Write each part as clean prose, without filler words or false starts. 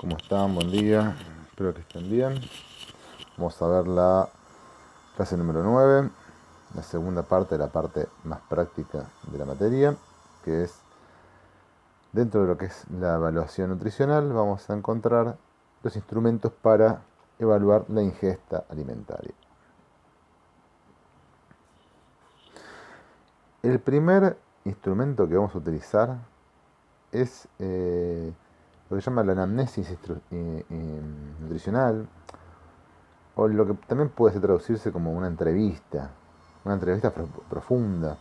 ¿Cómo están? Buen día. Espero que estén bien. Vamos a ver la clase número 9, la segunda parte de la parte más práctica de la materia, que es dentro de lo que es la evaluación nutricional, vamos a encontrar los instrumentos para evaluar la ingesta alimentaria. El primer instrumento que vamos a utilizar es lo que se llama la anamnesis nutricional, o lo que también puede traducirse como una entrevista profunda,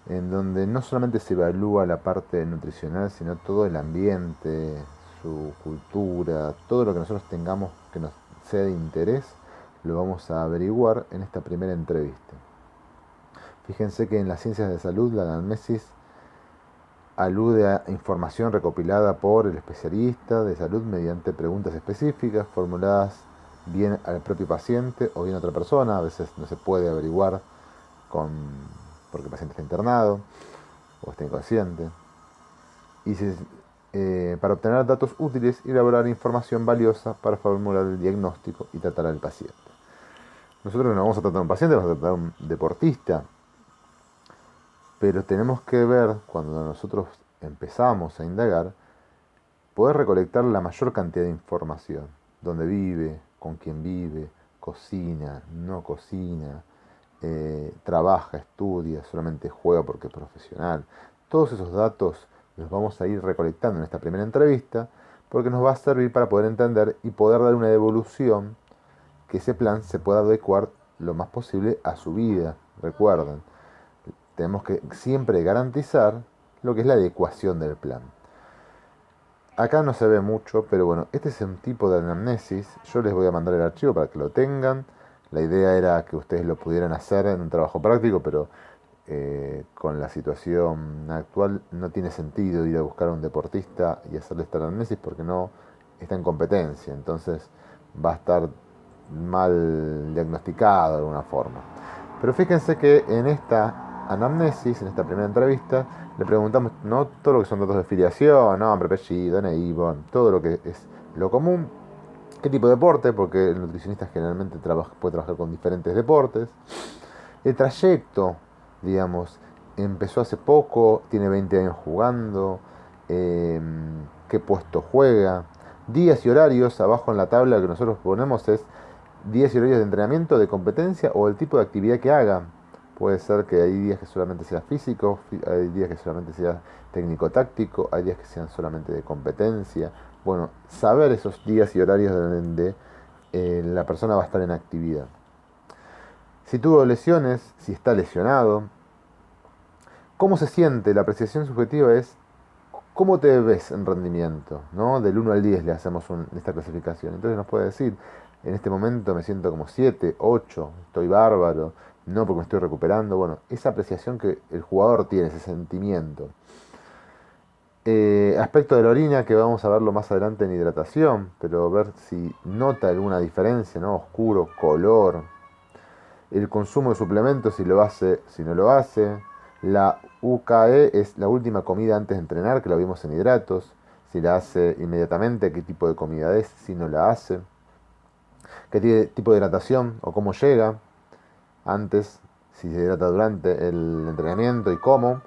en donde no solamente se evalúa la parte nutricional, sino todo el ambiente, su cultura, todo lo que nosotros tengamos que nos sea de interés, lo vamos a averiguar en esta primera entrevista. Fíjense que en las ciencias de salud la anamnesis alude a información recopilada por el especialista de salud mediante preguntas específicas formuladas bien al propio paciente o bien a otra persona. A veces no se puede averiguar porque el paciente está internado o está inconsciente. Para obtener datos útiles y elaborar información valiosa para formular el diagnóstico y tratar al paciente. Nosotros no vamos a tratar a un paciente, vamos a tratar a un deportista. Pero tenemos que ver, cuando nosotros empezamos a indagar, poder recolectar la mayor cantidad de información. Dónde vive, con quién vive, cocina, no cocina, trabaja, estudia, solamente juega porque es profesional. Todos esos datos los vamos a ir recolectando en esta primera entrevista porque nos va a servir para poder entender y poder dar una devolución que ese plan se pueda adecuar lo más posible a su vida. Recuerden, tenemos que siempre garantizar lo que es la adecuación del plan. Acá no se ve mucho, pero bueno, este es un tipo de anamnesis. Yo les voy a mandar el archivo para que lo tengan. La idea era que ustedes lo pudieran hacer en un trabajo práctico, pero con la situación actual no tiene sentido ir a buscar a un deportista y hacerle esta anamnesis porque no está en competencia. Entonces va a estar mal diagnosticado de alguna forma. Pero fíjense que en esta anamnesis, en esta primera entrevista, le preguntamos no todo lo que son datos de filiación, nombre, apellido, DNI, todo lo que es lo común. ¿Qué tipo de deporte? Porque el nutricionista generalmente puede trabajar con diferentes deportes. El trayecto, digamos, empezó hace poco, tiene 20 años jugando, qué puesto juega, días y horarios. Abajo en la tabla que nosotros ponemos es días y horarios de entrenamiento, de competencia o el tipo de actividad que haga. Puede ser que hay días que solamente sea físico, hay días que solamente sea técnico-táctico, hay días que sean solamente de competencia. Bueno, saber esos días y horarios donde la persona va a estar en actividad. Si tuvo lesiones, si está lesionado. ¿Cómo se siente? La apreciación subjetiva es ¿cómo te ves en rendimiento? ¿No? Del 1 al 10 le hacemos esta clasificación. Entonces nos puede decir, en este momento me siento como 7, 8, estoy bárbaro, no porque me estoy recuperando. Bueno, esa apreciación que el jugador tiene, ese sentimiento. Aspecto de la orina, que vamos a verlo más adelante en hidratación, pero ver si nota alguna diferencia, ¿no? Oscuro, color. El consumo de suplementos, si lo hace, si no lo hace. La UKE es la última comida antes de entrenar, que lo vimos en hidratos. Si la hace inmediatamente, qué tipo de comida es, si no la hace. Qué tipo de hidratación o cómo llega antes, si se hidrata durante el entrenamiento y cómo,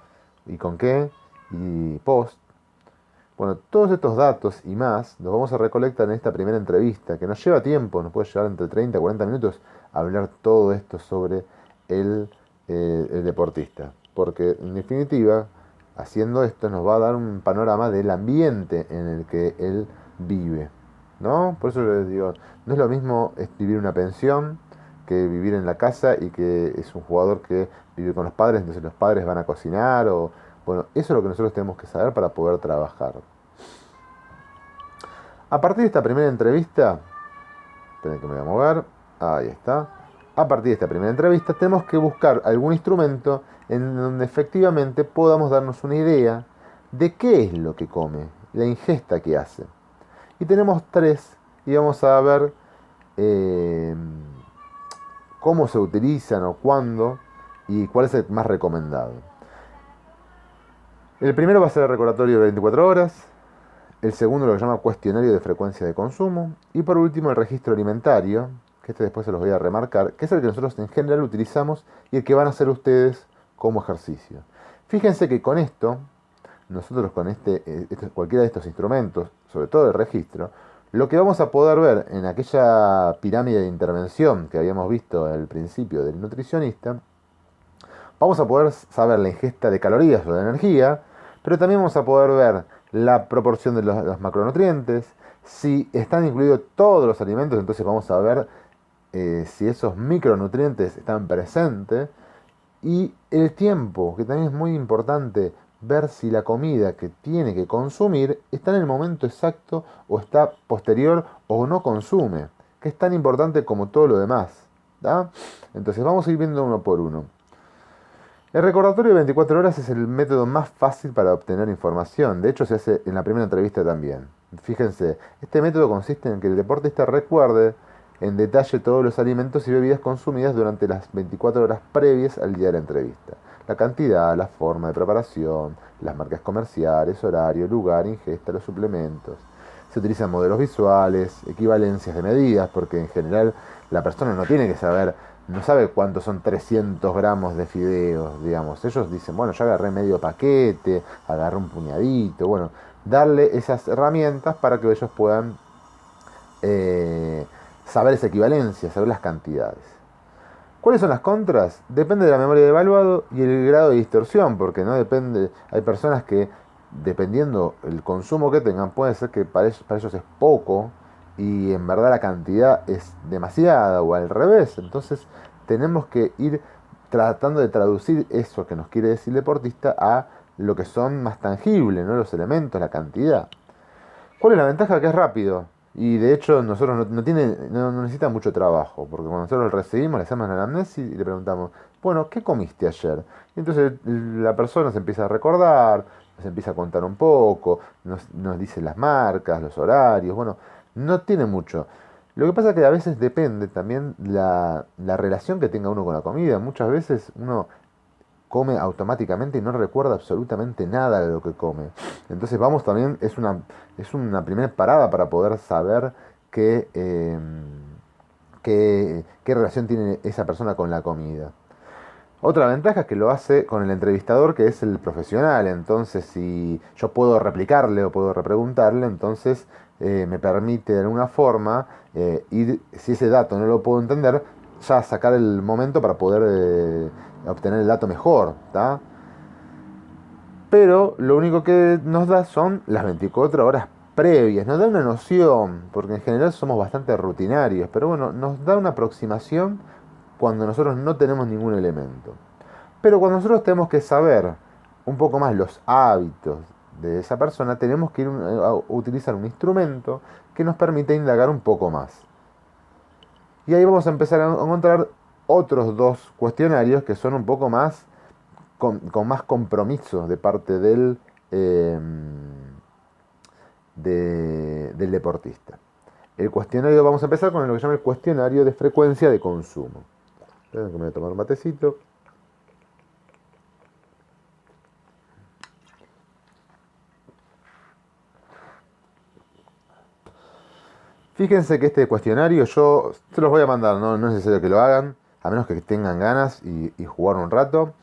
y con qué, y post. Bueno, todos estos datos y más los vamos a recolectar en esta primera entrevista, que nos lleva tiempo, nos puede llevar entre 30 y 40 minutos a hablar todo esto sobre el deportista. Porque en definitiva, haciendo esto nos va a dar un panorama del ambiente en el que él vive. ¿No? Por eso les digo, no es lo mismo vivir una pensión que vivir en la casa y que es un jugador que vive con los padres, entonces los padres van a cocinar o bueno, eso es lo que nosotros tenemos que saber para poder trabajar. A partir de esta primera entrevista, esperen que me voy a mover, ahí está. A partir de esta primera entrevista tenemos que buscar algún instrumento en donde efectivamente podamos darnos una idea de qué es lo que come, la ingesta que hace. Y tenemos tres y vamos a ver cómo se utilizan o cuándo y cuál es el más recomendado. El primero va a ser el recordatorio de 24 horas. El segundo lo que se llama cuestionario de frecuencia de consumo. Y por último el registro alimentario, que este después se los voy a remarcar, que es el que nosotros en general utilizamos y el que van a hacer ustedes como ejercicio. Fíjense que con esto, nosotros con cualquiera de estos instrumentos, sobre todo el registro, lo que vamos a poder ver en aquella pirámide de intervención que habíamos visto al principio del nutricionista, vamos a poder saber la ingesta de calorías o de energía, pero también vamos a poder ver la proporción de los macronutrientes, si están incluidos todos los alimentos, entonces vamos a ver si esos micronutrientes están presentes, y el tiempo, que también es muy importante, ver si la comida que tiene que consumir está en el momento exacto o está posterior o no consume, que es tan importante como todo lo demás. ¿Da? Entonces vamos a ir viendo uno por uno. El recordatorio de 24 horas es el método más fácil para obtener información. De hecho, se hace en la primera entrevista también. Fíjense, este método consiste en que el deportista recuerde en detalle todos los alimentos y bebidas consumidas durante las 24 horas previas al día de la entrevista. La cantidad, la forma de preparación, las marcas comerciales, horario, lugar, ingesta, los suplementos. Se utilizan modelos visuales, equivalencias de medidas, porque en general la persona no tiene que saber, no sabe cuántos son 300 gramos de fideos, digamos. Ellos dicen, bueno, yo agarré medio paquete, agarré un puñadito, bueno, darle esas herramientas para que ellos puedan saber esa equivalencia, saber las cantidades. ¿Cuáles son las contras? Depende de la memoria de evaluado y el grado de distorsión, porque no depende, hay personas que dependiendo el consumo que tengan, puede ser que para ellos es poco y en verdad la cantidad es demasiada o al revés. Entonces tenemos que ir tratando de traducir eso que nos quiere decir el deportista a lo que son más tangibles, ¿no? Los elementos, la cantidad. ¿Cuál es la ventaja? Que es rápido. Y de hecho nosotros no necesita mucho trabajo, porque cuando nosotros lo recibimos, le hacemos la anamnesis y le preguntamos, bueno, ¿qué comiste ayer? Y entonces la persona se empieza a recordar, nos empieza a contar un poco, nos dice las marcas, los horarios, bueno, no tiene mucho. Lo que pasa es que a veces depende también la relación que tenga uno con la comida. Muchas veces uno come automáticamente y no recuerda absolutamente nada de lo que come. Entonces vamos también, es una primera parada para poder saber qué relación tiene esa persona con la comida. Otra ventaja es que lo hace con el entrevistador, que es el profesional. Entonces, si yo puedo replicarle o puedo repreguntarle, entonces me permite de alguna forma ir, si ese dato no lo puedo entender, ya sacar el momento para poder obtener el dato mejor, ¿tá? Pero lo único que nos da son las 24 horas previas, nos da una noción, porque en general somos bastante rutinarios, pero bueno, nos da una aproximación cuando nosotros no tenemos ningún elemento. Pero cuando nosotros tenemos que saber un poco más los hábitos de esa persona, tenemos que ir a utilizar un instrumento que nos permite indagar un poco más. Y ahí vamos a empezar a encontrar otros dos cuestionarios que son un poco más con más compromiso de parte del deportista. El cuestionario, vamos a empezar con lo que se llama el cuestionario de frecuencia de consumo. Esperen que me voy a tomar un matecito. Fíjense que este cuestionario yo se los voy a mandar, no es necesario que lo hagan, a menos que tengan ganas y jugar un rato.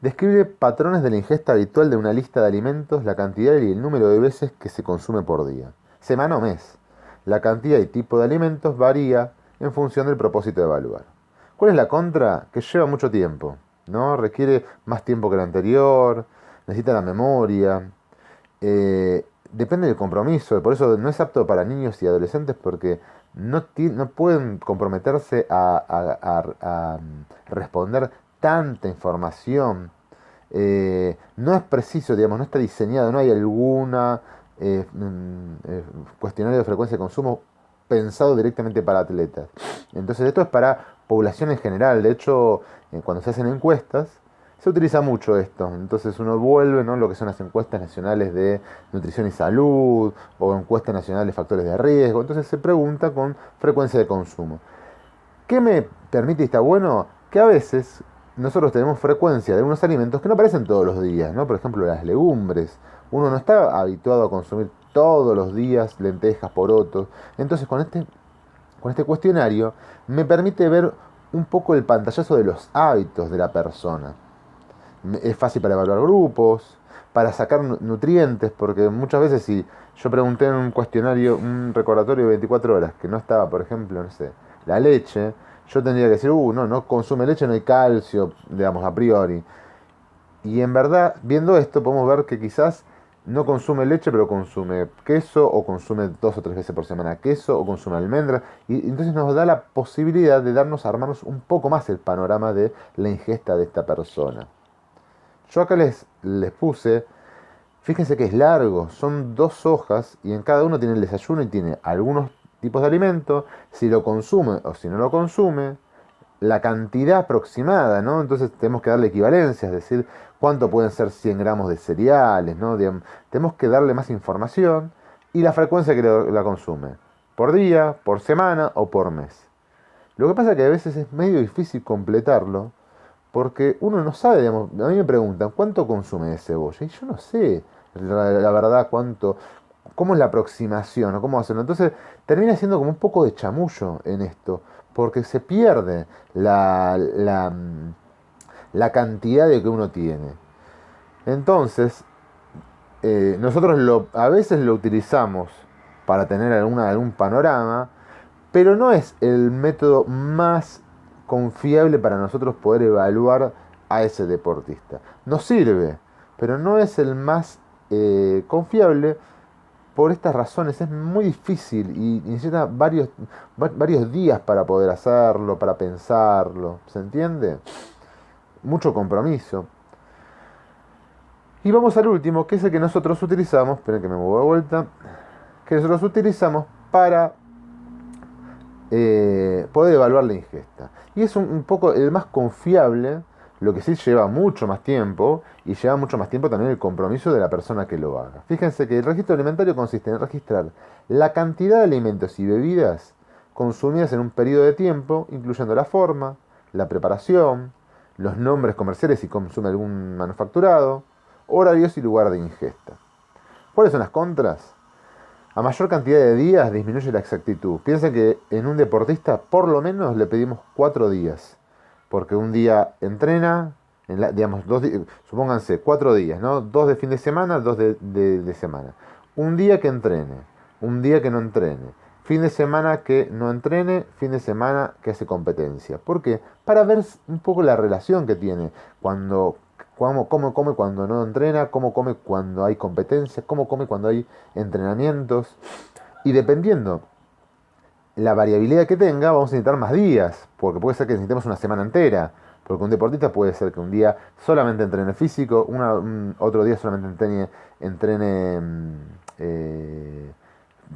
Describe patrones de la ingesta habitual de una lista de alimentos, la cantidad y el número de veces que se consume por día. Semana o mes. La cantidad y tipo de alimentos varía en función del propósito de evaluar. ¿Cuál es la contra? Que lleva mucho tiempo, ¿no? Requiere más tiempo que el anterior, necesita la memoria. Depende del compromiso, por eso no es apto para niños y adolescentes porque no pueden comprometerse a responder tanta información. No es preciso, digamos, no está diseñado, no hay alguna cuestionario de frecuencia de consumo pensado directamente para atletas. Entonces esto es para población en general. De hecho, cuando se hacen encuestas, se utiliza mucho esto. Entonces uno vuelve, ¿no?, lo que son las encuestas nacionales de nutrición y salud o encuestas nacionales de factores de riesgo. Entonces se pregunta con frecuencia de consumo. ¿Qué me permite y está bueno? Que a veces nosotros tenemos frecuencia de unos alimentos que no aparecen todos los días, ¿no? Por ejemplo, las legumbres Uno no está habituado a consumir todos los días lentejas, porotos. Entonces con este cuestionario me permite ver un poco el pantallazo de los hábitos de la persona. Es fácil para evaluar grupos, para sacar nutrientes, porque muchas veces si yo pregunté en un cuestionario, un recordatorio de 24 horas, que no estaba, por ejemplo, no sé, la leche, yo tendría que decir, no consume leche, no hay calcio, digamos, a priori. Y en verdad, viendo esto, podemos ver que quizás no consume leche, pero consume queso, o consume 2 o 3 veces por semana queso, o consume almendras. Y entonces nos da la posibilidad de armarnos un poco más el panorama de la ingesta de esta persona. Yo acá les puse, fíjense que es largo, son 2 hojas y en cada uno tiene el desayuno y tiene algunos tipos de alimento, si lo consume o si no lo consume, la cantidad aproximada, ¿no? Entonces tenemos que darle equivalencia, es decir, cuánto pueden ser 100 gramos de cereales, ¿no? Tenemos que darle más información y la frecuencia que la consume, por día, por semana o por mes. Lo que pasa es que a veces es medio difícil completarlo porque uno no sabe, digamos, a mí me preguntan, ¿cuánto consume de cebolla? Y yo no sé, la verdad, cómo es la aproximación o cómo hacerlo. Entonces termina siendo como un poco de chamullo en esto, porque se pierde la cantidad de que uno tiene. Entonces, nosotros a veces lo utilizamos para tener algún panorama, pero no es el método más confiable para nosotros poder evaluar a ese deportista. Nos sirve, pero no es el más confiable por estas razones. Es muy difícil y necesita varios días para poder hacerlo, para pensarlo. ¿Se entiende? Mucho compromiso. Y vamos al último, que es el que nosotros utilizamos, esperen que me muevo de vuelta, que nosotros utilizamos para poder evaluar la ingesta. Y es un poco el más confiable, lo que sí lleva mucho más tiempo, y lleva mucho más tiempo también el compromiso de la persona que lo haga. Fíjense que el registro alimentario consiste en registrar la cantidad de alimentos y bebidas consumidas en un periodo de tiempo, incluyendo la forma, la preparación, los nombres comerciales si consume algún manufacturado, horarios y lugar de ingesta. ¿Cuáles son las contras? A mayor cantidad de días disminuye la exactitud. Piensen que en un deportista por lo menos le pedimos 4 días. Porque un día entrena, digamos, supónganse 4 días, ¿no? 2 de fin de semana, 2 de semana. Un día que entrene, un día que no entrene. Fin de semana que no entrene, fin de semana que hace competencia. ¿Por qué? Para ver un poco la relación que tiene cómo come cuando no entrena, cómo come cuando hay competencia, cómo come cuando hay entrenamientos. Y dependiendo la variabilidad que tenga, vamos a necesitar más días, porque puede ser que necesitemos una semana entera. Porque un deportista puede ser que un día solamente entrene físico, otro día solamente entrene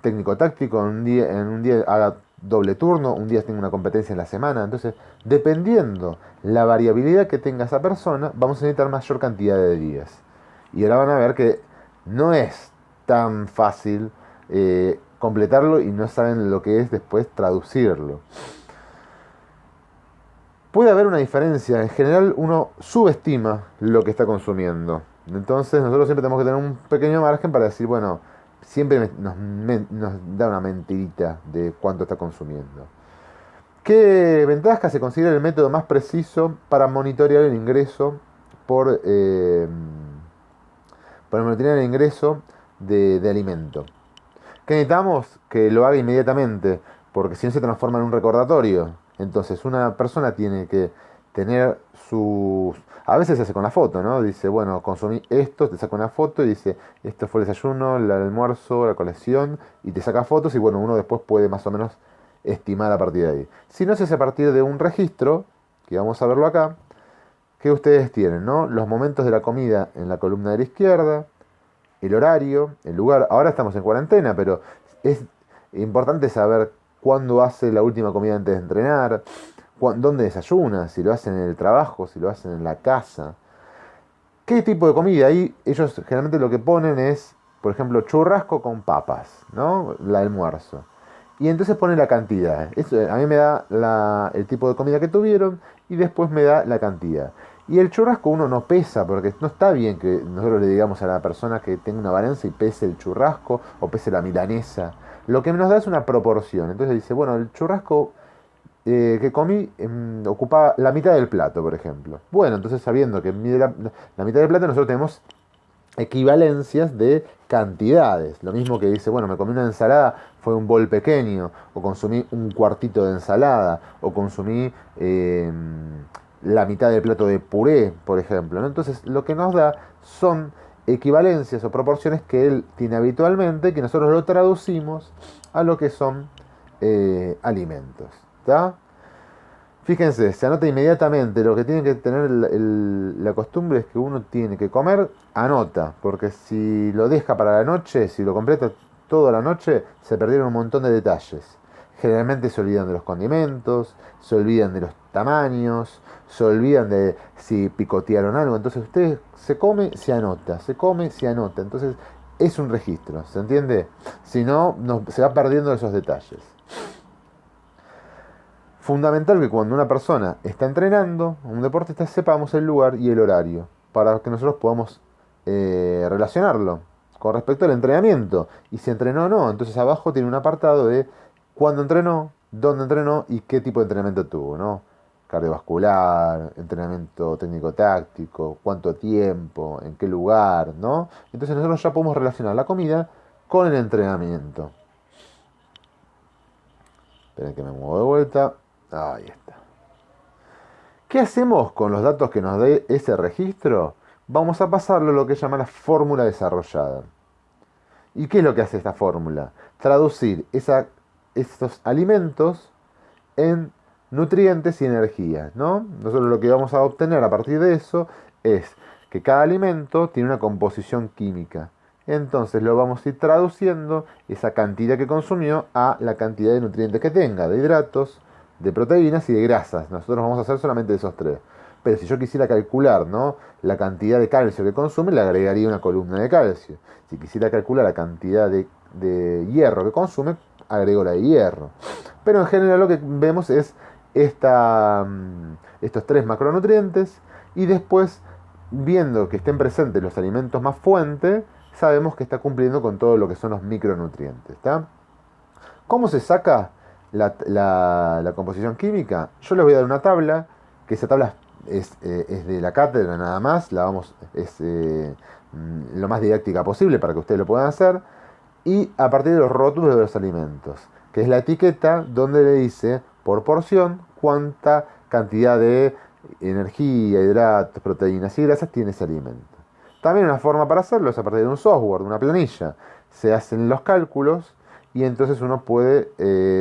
técnico-táctico, en un día haga doble turno, un día tenga una competencia en la semana. Entonces, dependiendo la variabilidad que tenga esa persona, vamos a necesitar mayor cantidad de días. Y ahora van a ver que no es tan fácil completarlo y no saben lo que es después traducirlo. Puede haber una diferencia. En general uno subestima lo que está consumiendo. Entonces nosotros siempre tenemos que tener un pequeño margen para decir, bueno, siempre nos da una mentirita de cuánto está consumiendo. ¿Qué ventajas se considera el método más preciso para monitorear el ingreso para monitorear el ingreso de alimento? ¿Qué necesitamos? Que lo haga inmediatamente, porque si no se transforma en un recordatorio. Entonces una persona tiene que tener sus... A veces se hace con la foto, ¿no? Dice, bueno, consumí esto, te saca una foto y dice, esto fue el desayuno, el almuerzo, la colección, y te saca fotos y bueno, uno después puede más o menos estimar a partir de ahí. Si no se hace a partir de un registro, que vamos a verlo acá, que ustedes tienen, ¿no? Los momentos de la comida en la columna de la izquierda, el horario, el lugar. Ahora estamos en cuarentena, pero es importante saber cuándo hace la última comida antes de entrenar, dónde desayuna, si lo hacen en el trabajo, si lo hacen en la casa. ¿Qué tipo de comida? Ahí ellos generalmente lo que ponen es, por ejemplo, churrasco con papas, ¿no? El almuerzo. Y entonces ponen la cantidad. Eso, a mí me da el tipo de comida que tuvieron y después me da la cantidad. Y el churrasco uno no pesa, porque no está bien que nosotros le digamos a la persona que tenga una balanza y pese el churrasco o pese la milanesa. Lo que nos da es una proporción. Entonces dice, bueno, el churrasco que comí ocupaba la mitad del plato, por ejemplo. Bueno, entonces sabiendo que mide la mitad del plato, nosotros tenemos equivalencias de cantidades. Lo mismo que dice, bueno, me comí una ensalada, fue un bol pequeño, o consumí un cuartito de ensalada, o consumí la mitad del plato de puré, por ejemplo, ¿no? Entonces, lo que nos da son equivalencias o proporciones que él tiene habitualmente, que nosotros lo traducimos a lo que son alimentos. ¿Está? Fíjense, se anota inmediatamente. Lo que tiene que tener la costumbre es que uno tiene que comer, anota, porque si lo deja para la noche, si lo completa toda la noche, se perdieron un montón de detalles. Generalmente se olvidan de los condimentos, se olvidan de los tamaños, se olvidan de si picotearon algo. Entonces usted se come, se anota, se come, se anota. Entonces es un registro, ¿se entiende? Si no, se va perdiendo esos detalles. Fundamental que cuando una persona está entrenando, un deportista, sepamos el lugar y el horario para que nosotros podamos relacionarlo con respecto al entrenamiento. Y si entrenó o no. Entonces abajo tiene un apartado de cuándo entrenó, dónde entrenó y qué tipo de entrenamiento tuvo, ¿no? Cardiovascular, entrenamiento técnico-táctico, cuánto tiempo, en qué lugar, ¿no? Entonces nosotros ya podemos relacionar la comida con el entrenamiento. Esperen que me muevo de vuelta. Ahí está. ¿Qué hacemos con los datos que nos dé ese registro? Vamos a pasarlo a lo que se llama la fórmula desarrollada. ¿Y qué es lo que hace esta fórmula? Traducir estos alimentos en nutrientes y energía, ¿no? Nosotros lo que vamos a obtener a partir de eso es que cada alimento tiene una composición química. Entonces lo vamos a ir traduciendo esa cantidad que consumió a la cantidad de nutrientes que tenga, de hidratos, de proteínas y de grasas. Nosotros vamos a hacer solamente esos tres. Pero si yo quisiera calcular, ¿no?, la cantidad de calcio que consume, le agregaría una columna de calcio. Si quisiera calcular la cantidad de hierro que consume, agrego la de hierro. Pero en general lo que vemos es estos tres macronutrientes y después, viendo que estén presentes los alimentos más fuentes, sabemos que está cumpliendo con todo lo que son los micronutrientes. ¿Está? ¿Cómo se saca la composición química? Yo les voy a dar una tabla, que esa tabla es de la cátedra nada más, es lo más didáctica posible para que ustedes lo puedan hacer, y a partir de los rótulos de los alimentos, que es la etiqueta donde le dice por porción cuánta cantidad de energía, hidratos, proteínas y grasas tiene ese alimento. También una forma para hacerlo es a partir de un software, de una planilla. Se hacen los cálculos y entonces uno puede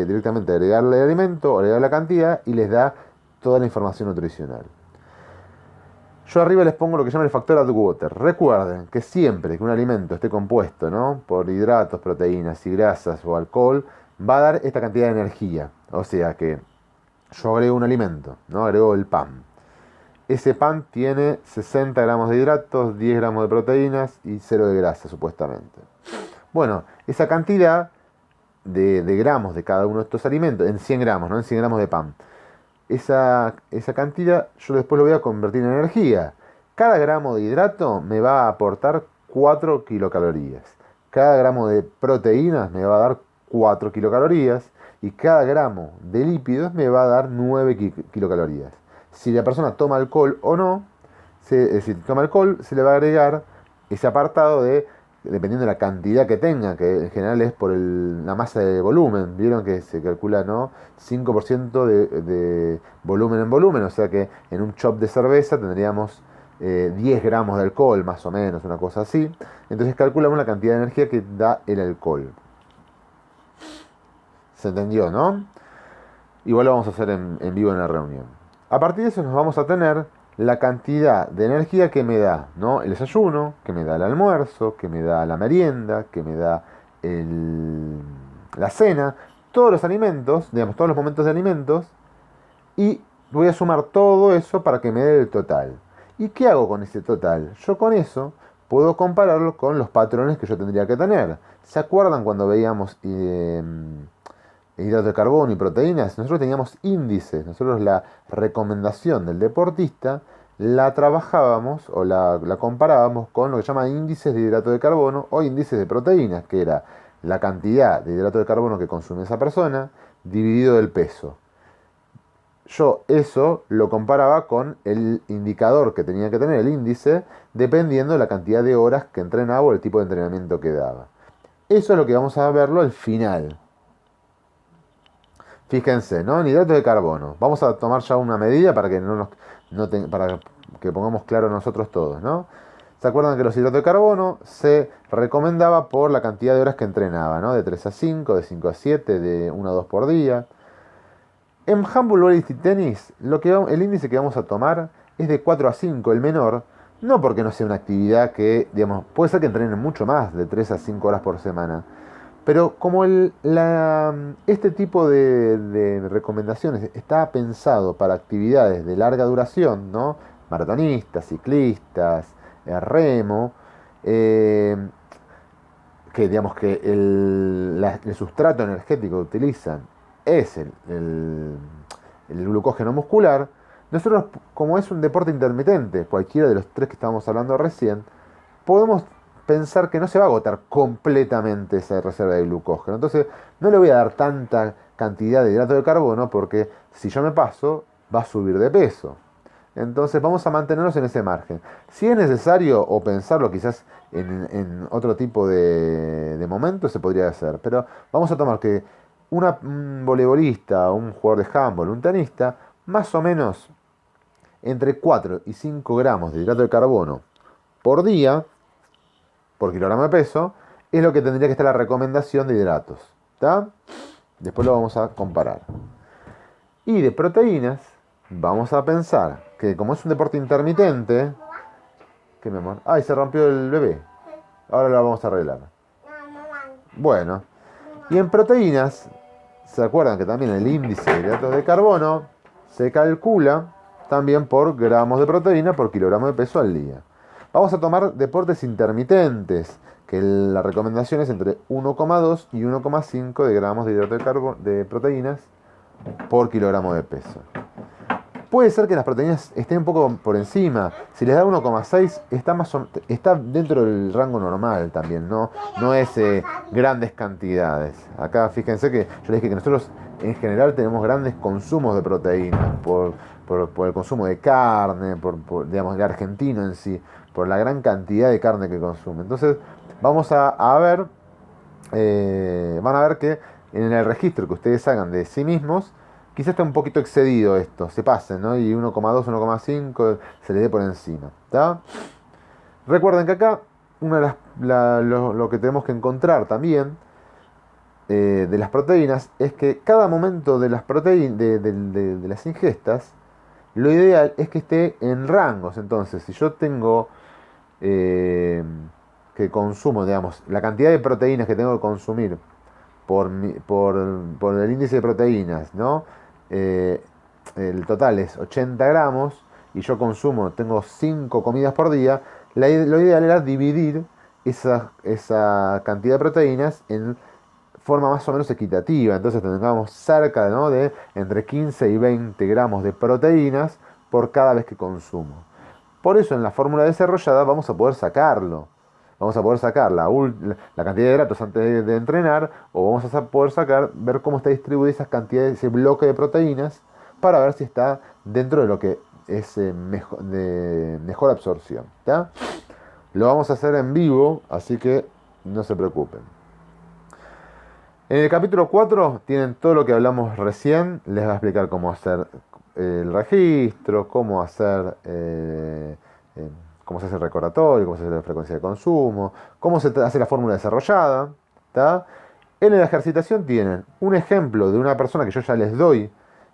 directamente agregarle el alimento, agregar la cantidad y les da toda la información nutricional. Yo arriba les pongo lo que llama el factor add water. Recuerden que siempre que un alimento esté compuesto, ¿no?, por hidratos, proteínas y grasas o alcohol, va a dar esta cantidad de energía. O sea que yo agrego un alimento, ¿no? Agrego el pan. Ese pan tiene 60 gramos de hidratos, 10 gramos de proteínas y 0 de grasa, supuestamente. Bueno, esa cantidad de gramos de cada uno de estos alimentos, en 100 gramos, ¿no?, en 100 gramos de pan. Esa cantidad yo después lo voy a convertir en energía. Cada gramo de hidrato me va a aportar 4 kilocalorías. Cada gramo de proteínas me va a dar 4 kilocalorías. Y cada gramo de lípidos me va a dar 9 kilocalorías. Si la persona toma alcohol o no, si toma alcohol, se le va a agregar ese apartado dependiendo de la cantidad que tenga, que en general es por la masa de volumen. Vieron que se calcula, ¿no?, 5% de volumen en volumen, o sea que en un chop de cerveza tendríamos 10 gramos de alcohol, más o menos, una cosa así. Entonces calculamos la cantidad de energía que da el alcohol. ¿Se entendió, no? Igual lo vamos a hacer en vivo en la reunión. A partir de eso nos vamos a tener la cantidad de energía que me da, ¿no?, el desayuno, que me da el almuerzo, que me da la merienda, que me da la cena, todos los alimentos, digamos, todos los momentos de alimentos, y voy a sumar todo eso para que me dé el total. ¿Y qué hago con ese total? Yo con eso puedo compararlo con los patrones que yo tendría que tener. ¿Se acuerdan cuando veíamos hidratos de carbono y proteínas? Nosotros teníamos índices. Nosotros, la recomendación del deportista la trabajábamos o la comparábamos con lo que se llama índices de hidrato de carbono o índices de proteínas, que era la cantidad de hidrato de carbono que consume esa persona dividido el peso. Yo eso lo comparaba con el indicador que tenía que tener, el índice, dependiendo de la cantidad de horas que entrenaba o el tipo de entrenamiento que daba. Eso es lo que vamos a verlo al final. Fíjense, ¿no? En hidratos de carbono. Vamos a tomar ya una medida para que para que pongamos claro nosotros todos, ¿no? ¿Se acuerdan que los hidratos de carbono se recomendaba por la cantidad de horas que entrenaba, ¿no? De 3 a 5, de 5 a 7, de 1 a 2 por día. En handball, voleibol y tenis, el índice que vamos a tomar es de 4 a 5, el menor, no porque no sea una actividad que, digamos, puede ser que entrenen mucho más, de 3 a 5 horas por semana, pero como este tipo de recomendaciones está pensado para actividades de larga duración, ¿no? Maratonistas, ciclistas, remo, eh, que digamos que el sustrato energético que utilizan es el glucógeno muscular, nosotros, como es un deporte intermitente, cualquiera de los tres que estábamos hablando recién, podemos pensar que no se va a agotar completamente esa reserva de glucógeno. Entonces, no le voy a dar tanta cantidad de hidrato de carbono porque si yo me paso, va a subir de peso. Entonces vamos a mantenernos en ese margen. Si es necesario o pensarlo quizás en otro tipo de momento, se podría hacer. Pero vamos a tomar que un voleibolista, un jugador de handball, un tenista, más o menos entre 4 y 5 gramos de hidrato de carbono por día, por kilogramo de peso, es lo que tendría que estar la recomendación de hidratos. ¿Está? Después lo vamos a comparar. Y de proteínas, vamos a pensar que como es un deporte intermitente... ¿Qué, mi amor? ¡Ay, se rompió el bebé! Ahora lo vamos a arreglar. Bueno, y en proteínas, ¿se acuerdan que también el índice de hidratos de carbono se calcula también por gramos de proteína por kilogramo de peso al día? Vamos a tomar deportes intermitentes, que la recomendación es entre 1,2 y 1,5 de gramos de hidrato de proteínas por kilogramo de peso. Puede ser que las proteínas estén un poco por encima. Si les da 1,6 está dentro del rango normal también, no es grandes cantidades. Acá fíjense que yo les dije que nosotros en general tenemos grandes consumos de proteínas por el consumo de carne, digamos, el argentino en sí, por la gran cantidad de carne que consume. Entonces vamos a ver, van a ver que en el registro que ustedes hagan de sí mismos, quizás está un poquito excedido esto, se pasen, ¿no? Y 1,2, 1,5 se le dé por encima, ¿está? Recuerden que acá lo que tenemos que encontrar también de las proteínas es que cada momento de las proteínas de las ingestas, lo ideal es que esté en rangos. Entonces, si yo tengo eh, que consumo, digamos, la cantidad de proteínas que tengo que consumir por el índice de proteínas, ¿no? Eh, el total es 80 gramos y yo tengo 5 comidas por día, lo ideal era dividir esa cantidad de proteínas en forma más o menos equitativa. Entonces tengamos cerca, ¿no?, de entre 15 y 20 gramos de proteínas por cada vez que consumo. Por eso en la fórmula desarrollada vamos a poder sacarlo. Vamos a poder sacar la cantidad de hidratos antes de entrenar, o vamos a poder ver cómo está distribuida esas cantidades, ese bloque de proteínas, para ver si está dentro de lo que es de mejor absorción. ¿Tá? Lo vamos a hacer en vivo, así que no se preocupen. En el capítulo 4 tienen todo lo que hablamos recién. Les va a explicar cómo hacer el registro, cómo hacer... cómo se hace el recordatorio, cómo se hace la frecuencia de consumo, cómo se hace la fórmula desarrollada. ¿Tá? En la ejercitación tienen un ejemplo de una persona que yo ya les doy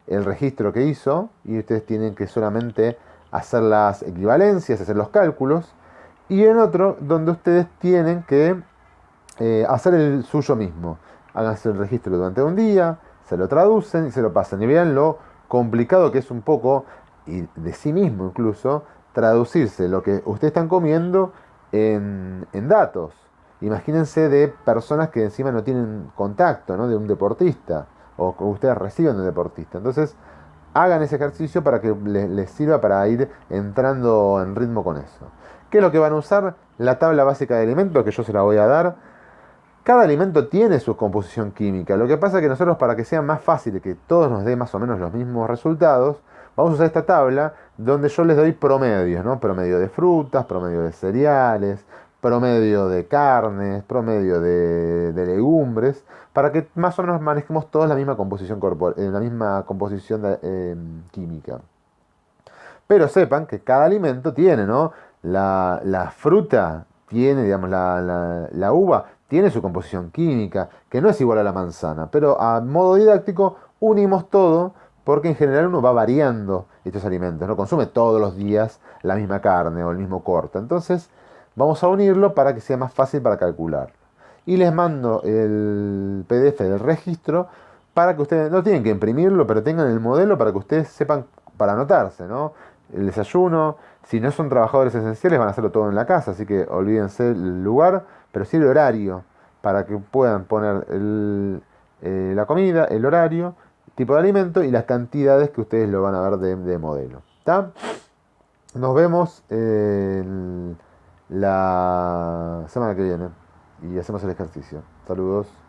el registro que hizo y ustedes tienen que solamente hacer las equivalencias, hacer los cálculos, y en otro donde ustedes tienen que hacer el suyo mismo. Háganse el registro durante un día, se lo traducen y se lo pasan. Y vean lo complicado que es un poco, y de sí mismo incluso, traducirse lo que ustedes están comiendo en datos. Imagínense de personas que encima no tienen contacto, ¿no?, de un deportista, o que ustedes reciben de un deportista. Entonces, hagan ese ejercicio para que les sirva para ir entrando en ritmo con eso. ¿Qué es lo que van a usar? La tabla básica de alimentos, que yo se la voy a dar. Cada alimento tiene su composición química. Lo que pasa es que nosotros, para que sea más fácil y que todos nos dé más o menos los mismos resultados, vamos a usar esta tabla donde yo les doy promedios, ¿no? Promedio de frutas, promedio de cereales, promedio de carnes, promedio de legumbres, para que más o menos manejemos todos la misma composición la misma composición química. Pero sepan que cada alimento tiene, ¿no? La fruta tiene, digamos, la uva tiene su composición química, que no es igual a la manzana, pero a modo didáctico unimos todo porque en general uno va variando estos alimentos, no consume todos los días la misma carne o el mismo corte. Entonces vamos a unirlo para que sea más fácil para calcular. Y les mando el PDF del registro para que ustedes, no tienen que imprimirlo, pero tengan el modelo para que ustedes sepan para anotarse, ¿no? El desayuno, si no son trabajadores esenciales van a hacerlo todo en la casa, así que olvídense el lugar, pero sí el horario, para que puedan poner la comida, el horario, tipo de alimento y las cantidades que ustedes lo van a ver de modelo. ¿Está? Nos vemos la semana que viene y hacemos el ejercicio. Saludos.